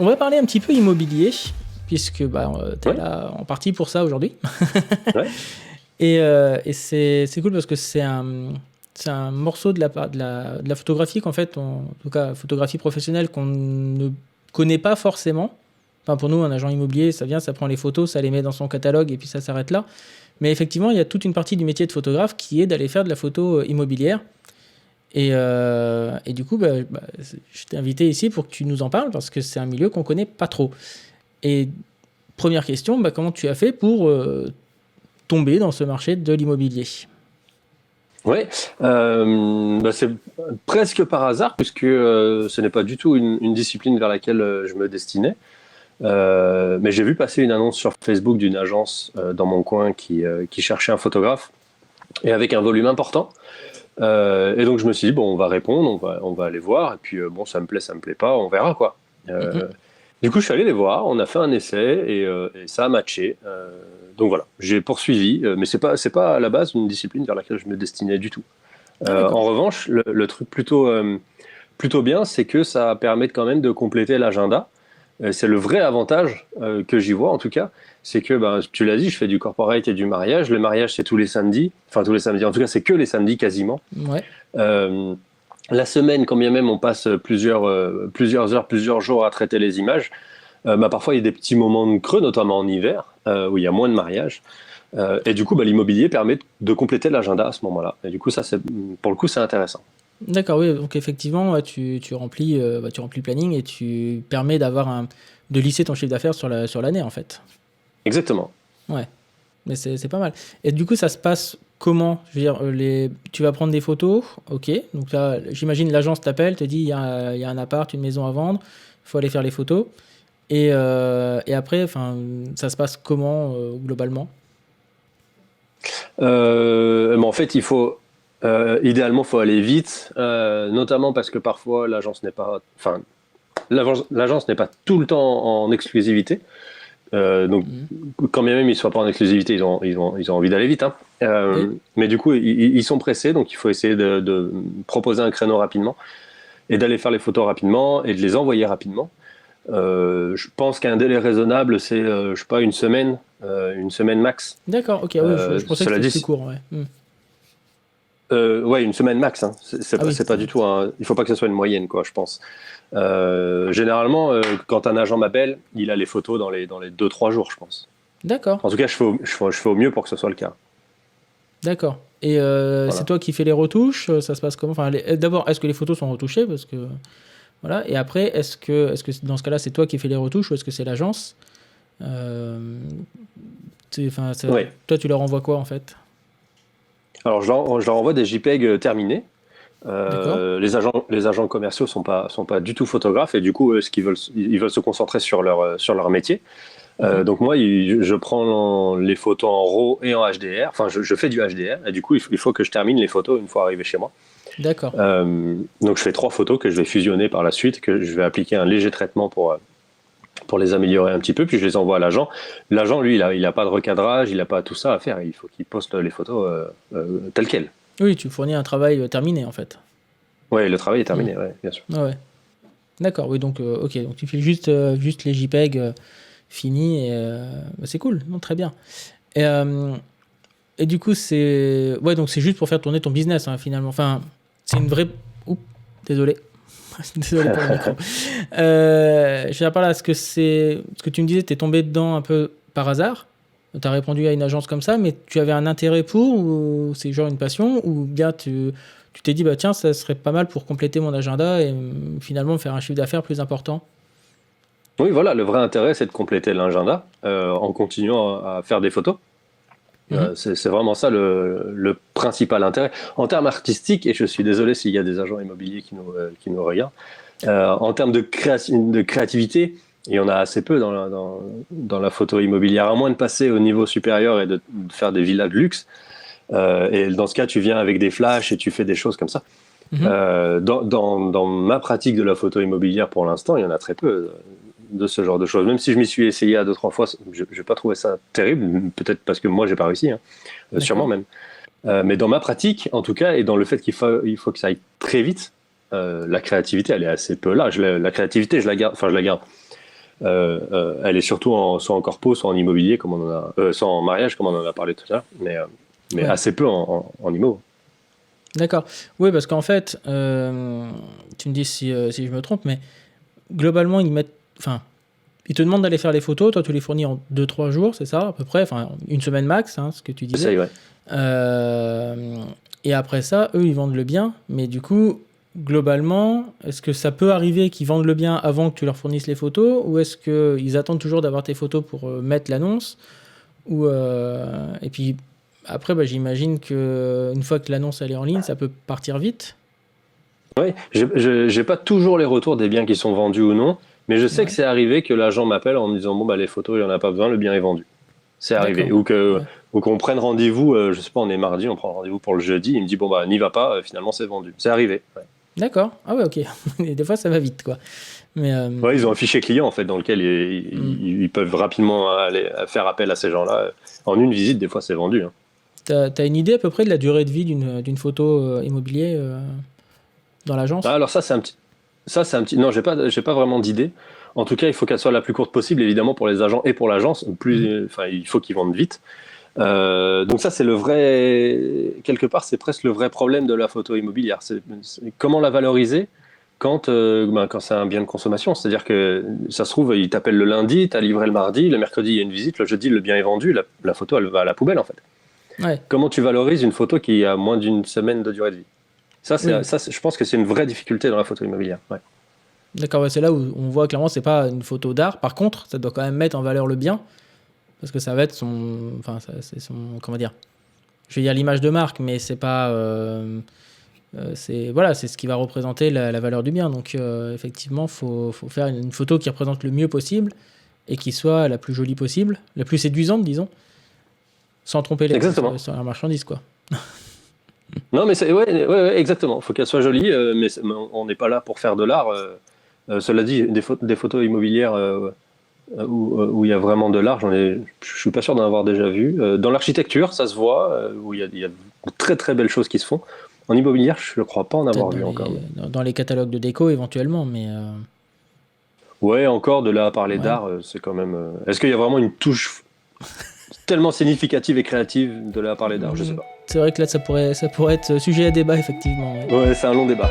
va parler un petit peu immobilier, puisque tu es Ouais, là en partie pour ça aujourd'hui. ouais, Et c'est cool parce que c'est un morceau de la photographie qu'en fait, en tout cas, photographie professionnelle qu'on ne connaît pas forcément. Enfin, pour nous, un agent immobilier, ça vient, ça prend les photos, ça les met dans son catalogue et puis ça s'arrête là. Mais effectivement, il y a toute une partie du métier de photographe qui est d'aller faire de la photo immobilière. Et du coup, je t'ai invité ici pour que tu nous en parles parce que c'est un milieu qu'on connaît pas trop. Et première question, comment tu as fait pour tomber dans ce marché de l'immobilier? ouais. C'est presque par hasard, puisque ce n'est pas du tout une discipline vers laquelle je me destinais. Mais j'ai vu passer une annonce sur Facebook d'une agence dans mon coin qui cherchait un photographe et avec un volume important. Et donc je me suis dit, bon, on va répondre, on va aller voir, et puis bon, ça me plaît pas, on verra quoi. Mhm. Du coup, je suis allé les voir, on a fait un essai et ça a matché. Donc voilà, j'ai poursuivi, mais c'est pas à la base une discipline vers laquelle je me destinais du tout. Ah, d'accord. En revanche, le truc plutôt bien, c'est que ça permet quand même de compléter l'agenda. C'est le vrai avantage que j'y vois en tout cas, c'est que tu l'as dit, je fais du corporate et du mariage. Le mariage c'est tous les samedis, enfin tous les samedis. En tout cas, c'est que les samedis quasiment. Ouais. Euh, la semaine, quand bien même on passe plusieurs heures, plusieurs jours à traiter les images, parfois il y a des petits moments de creux, notamment en hiver, où il y a moins de mariages. Et du coup, l'immobilier permet de compléter l'agenda à ce moment-là. Et du coup, ça, pour le coup, c'est intéressant. D'accord, oui. Donc effectivement, ouais, tu remplis, tu remplis le planning et tu permets de lisser ton chiffre d'affaires sur l'année en fait. Exactement. Ouais. Mais c'est pas mal. Et du coup, ça se passe comment? Je veux dire, tu vas prendre des photos, ok. Donc là, j'imagine l'agence t'appelle, te dit il y a un appart, une maison à vendre, il faut aller faire les photos. Et après, enfin, ça se passe comment globalement? Mais en fait, idéalement, faut aller vite, notamment parce que parfois l'agence n'est pas tout le temps en exclusivité. Donc, Mhm. quand bien même ils ne soient pas en exclusivité, ils ont envie d'aller vite, hein. Oui. Mais du coup, ils sont pressés, donc il faut essayer de proposer un créneau rapidement et d'aller faire les photos rapidement et de les envoyer rapidement. Je pense qu'un délai raisonnable, c'est, je sais pas, une semaine max. D'accord, ok, oui, je pensais que Cela c'était plus dit, court, ouais. ouais, une semaine max, hein. C'est Ah pas, oui, c'est pas du tout il faut pas que ce soit une moyenne, quoi, je pense. Généralement, quand un agent m'appelle, il a les photos dans les 2-3 jours, je pense. d'accord, En tout cas, je fais au mieux pour que ce soit le cas. d'accord. Et c'est Voilà. toi qui fais les retouches, ça se passe comment? Enfin, d'abord, est-ce que les photos sont retouchées? Parce que voilà. Et après, est-ce que dans ce cas-là, c'est toi qui fais les retouches ou est-ce que c'est l'agence? Euh, enfin, Ouais. toi, tu leur envoies quoi en fait? Alors, je leur envoie des JPEG terminés. D'accord. Les agents commerciaux sont pas du tout photographes et du coup, ce qu'ils veulent, ils veulent se concentrer sur leur métier. Mhm. Donc moi, je prends les photos en RAW et en HDR. Enfin, je fais du HDR et du coup, il faut que je termine les photos une fois arrivé chez moi. D'accord. Donc je fais 3 photos que je vais fusionner par la suite, que je vais appliquer un léger traitement pour les améliorer un petit peu, puis je les envoie à l'agent. L'agent, lui, il a pas de recadrage, il n'a pas tout ça à faire. Il faut qu'il poste les photos telles quelles. Oui, tu fournis un travail terminé en fait. Ouais, le travail est Hmm. terminé, ouais, bien sûr. Ah ouais. D'accord, oui, donc ok, donc tu fais juste les JPEG finis et c'est cool, non, très bien. Et, euh, et du coup, ouais, donc c'est juste pour faire tourner ton business hein, finalement. Enfin, c'est une vraie. Oups, désolé. Désolé pour le micro. Je veux dire par là, est-ce que ce que tu me disais, tu es tombé dedans un peu par hasard? Tu as répondu à une agence comme ça, mais tu avais un intérêt pour, ou c'est genre une passion, ou bien tu t'es dit, bah tiens, ça serait pas mal pour compléter mon agenda et finalement faire un chiffre d'affaires plus important? Oui, voilà, le vrai intérêt, c'est de compléter l'agenda en continuant à faire des photos. Mhm. C'est vraiment ça le principal intérêt. En termes artistiques, et je suis désolé s'il y a des agents immobiliers qui nous regardent, en termes de créativité, il y en a assez peu dans la photo immobilière, à moins de passer au niveau supérieur et de faire des villas de luxe. Et dans ce cas, tu viens avec des flashs et tu fais des choses comme ça. Mhm. Dans ma pratique de la photo immobilière pour l'instant, il y en a très peu de ce genre de choses. Même si je m'y suis essayé à 2-3 fois, je n'ai pas trouvé ça terrible, peut-être parce que moi, j'ai pas réussi, hein, sûrement D'accord. même. Mais dans ma pratique, en tout cas, et dans le fait il faut que ça aille très vite, la créativité, elle est assez peu là. La créativité, je la garde, enfin, je la garde. Elle est surtout soit en corpo, soit en immobilier, comme on en a, soit en mariage, comme on en a parlé tout à l'heure, mais Ouais. assez peu en immo. D'accord. Oui, parce qu'en fait, tu me dis si je me trompe, mais globalement, enfin, ils te demandent d'aller faire les photos, toi tu les fournis en 2-3 jours, c'est ça, à peu près, enfin, une semaine max, hein, ce que tu disais. Ça, ouais. Et après ça, eux, ils vendent le bien, mais du coup, globalement, est-ce que ça peut arriver qu'ils vendent le bien avant que tu leur fournisses les photos, ou est-ce qu'ils attendent toujours d'avoir tes photos pour mettre l'annonce, et puis après, bah, j'imagine qu'une fois que l'annonce elle est en ligne, ça peut partir vite. Oui, j'ai pas toujours les retours des biens qui sont vendus ou non, mais je sais que Ouais. c'est arrivé que l'agent m'appelle en me disant bon bah les photos il y en a pas besoin, le bien est vendu. C'est arrivé. D'accord. Ouais. Ou qu'on prenne rendez-vous, je sais pas, on est mardi, on prend rendez-vous pour le jeudi, il me dit bon bah n'y va pas, finalement c'est vendu. C'est arrivé. Ouais. D'accord. Ah ouais, ok. Et des fois, ça va vite, quoi. Mais Ouais, ils ont un fichier client en fait dans lequel hmm. ils peuvent rapidement aller faire appel à ces gens-là. En une visite, des fois c'est vendu. Hein. T'as une idée à peu près de la durée de vie d'une photo immobilier dans l'agence? Ah, alors ça c'est un petit. Non, j'ai pas vraiment d'idée. En tout cas, il faut qu'elle soit la plus courte possible, évidemment pour les agents et pour l'agence. Mhm. Enfin, il faut qu'ils vendent vite. Donc ça, c'est le vrai, quelque part, c'est presque le vrai problème de la photo immobilière. C'est comment la valoriser quand c'est un bien de consommation. C'est-à-dire que ça se trouve, il t'appelle le lundi, t'as livré le mardi, le mercredi, il y a une visite, le jeudi, le bien est vendu, la photo, elle va à la poubelle, en fait. Ouais, Comment tu valorises une photo qui a moins d'une semaine de durée de vie? oui. Je pense que c'est une vraie difficulté dans la photo immobilière. Ouais. D'accord, ouais, c'est là où on voit clairement c'est pas une photo d'art. Par contre, ça doit quand même mettre en valeur le bien parce que ça va être enfin, c'est son, comment dire. Je vais dire l'image de marque, mais c'est pas, c'est voilà, c'est ce qui va représenter la valeur du bien. Donc effectivement, faut faire une photo qui représente le mieux possible et qui soit la plus jolie possible, la plus séduisante, disons, sans tromper Exactement. sur la marchandise, quoi. Non, mais ouais, exactement. Il faut qu'elle soit jolie, mais on n'est pas là pour faire de l'art. Cela dit, des photos immobilières où il y a vraiment de l'art, je suis pas sûr d'en avoir déjà vu. Dans l'architecture, ça se voit, où il y a de très très belles choses qui se font. En immobilière, je ne crois pas en Peut-être avoir vu encore. dans les catalogues de déco éventuellement, mais Ouais, encore de là à parler ouais. d'art, c'est quand même. Est-ce qu'il y a vraiment une touche tellement significative et créative de là à parler d'art? Je sais pas. C'est vrai que là, ça pourrait être sujet à débat, effectivement. Ouais. Ouais, c'est un long débat.